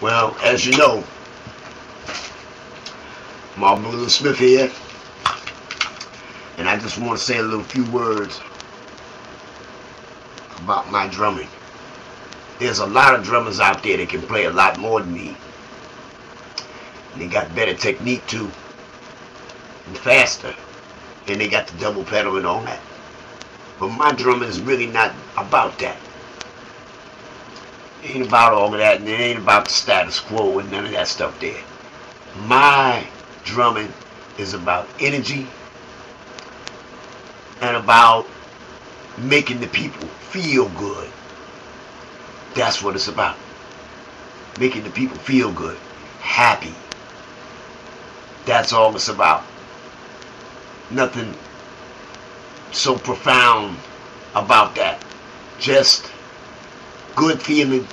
Well, as you know, Marvin Smith here, and I just want to say a little few words about my drumming. There's a lot of drummers out there that can play a lot more than me, and they got better technique too, and faster, and they got the double pedal and all that. But my drumming is really not about that. It ain't about all of that, and it ain't about the status quo and none of that stuff there. My drumming is about energy and about making the people feel good. That's what it's about. Making the people feel good, happy. That's all it's about. Nothing so profound about that. Just good feeling.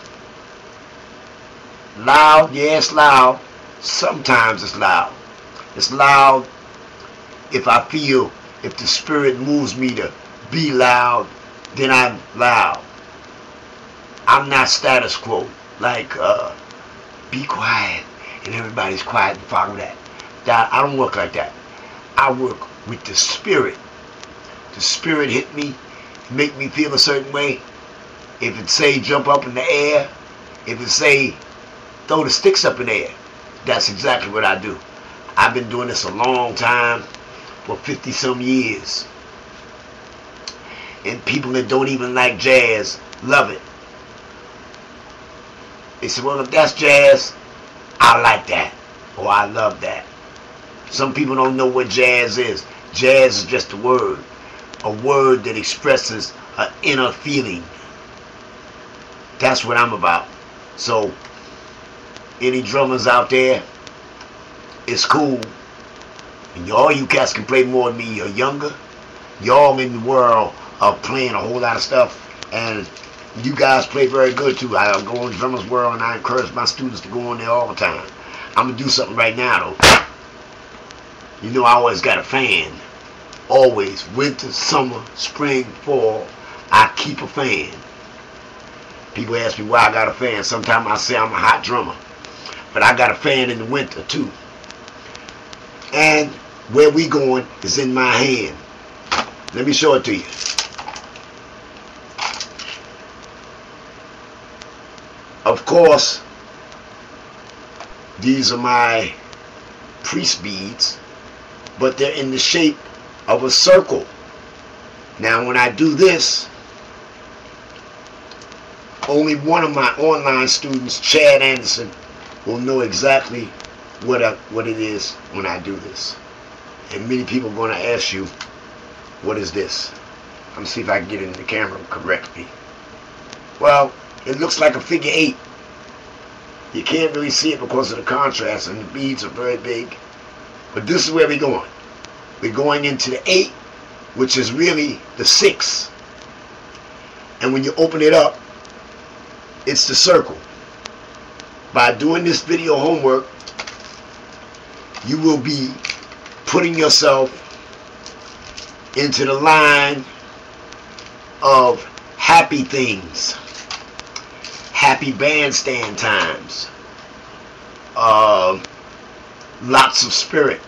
Loud, yeah, it's loud. Sometimes it's loud. It's loud if I feel, if the spirit moves me to be loud, then I'm loud. I'm not status quo, like be quiet and everybody's quiet and follow that. I don't work like that. I work with the spirit. The spirit hit me, make me feel a certain way. If it say jump up in the air, if it say throw the sticks up in the air, that's exactly what I do. I've been doing this a long time, for 50 some years. And people that don't even like jazz love it. They say, well, if that's jazz, I like that, or I love that. Some people don't know what jazz is. Jazz is just a word that expresses an inner feeling. That's what I'm about. So, any drummers out there, it's cool. And all you cats can play more than me. You're younger. Y'all in the world are playing a whole lot of stuff. And you guys play very good too. I go on Drummers World and I encourage my students to go on there all the time. I'm going to do something right now though. You know I always got a fan. Always. Winter, summer, spring, fall. I keep a fan. People ask me why I got a fan. Sometimes I say I'm a hot drummer. But I got a fan in the winter too. And where we going is in my hand. Let me show it to you. Of course, these are my priest beads, but they're in the shape of a circle. Now when I do this, only one of my online students, Chad Anderson, will know exactly what it is when I do this. And many people are going to ask you, what is this? I'm going to see if I can get it in the camera correctly. Well, it looks like a figure 8. You can't really see it because of the contrast and the beads are very big. But this is where we're going. We're going into the 8, which is really the 6. And when you open it up, it's the circle. By doing this video homework, you will be putting yourself into the line of happy things, happy bandstand times, lots of spirit.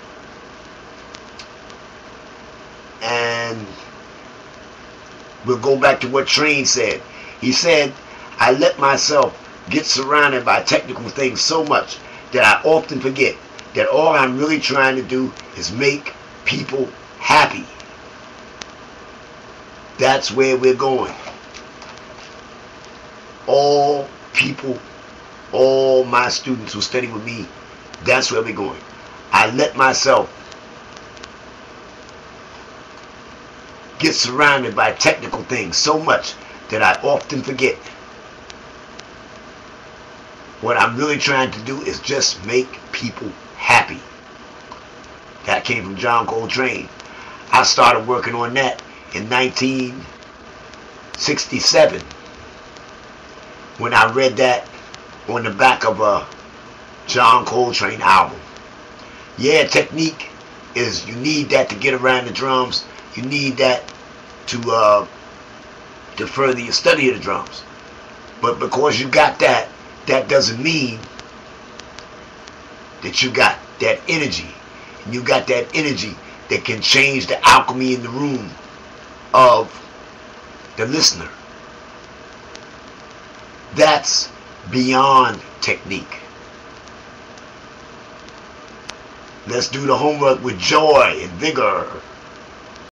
And we'll go back to what Train said. He said, I let myself get surrounded by technical things so much that I often forget that all I'm really trying to do is make people happy. That's where we're going. All people, all my students who study with me, that's where we're going. I let myself get surrounded by technical things so much that I often forget what I'm really trying to do is just make people happy. That came from John Coltrane. I started working on that in 1967 when I read that on the back of a John Coltrane album. Yeah, technique is, you need that to get around the drums. You need that to further your study of the drums. But because you got that, that doesn't mean that you got that energy. And you got that energy that can change the alchemy in the room of the listener. That's beyond technique. Let's do the homework with joy and vigor.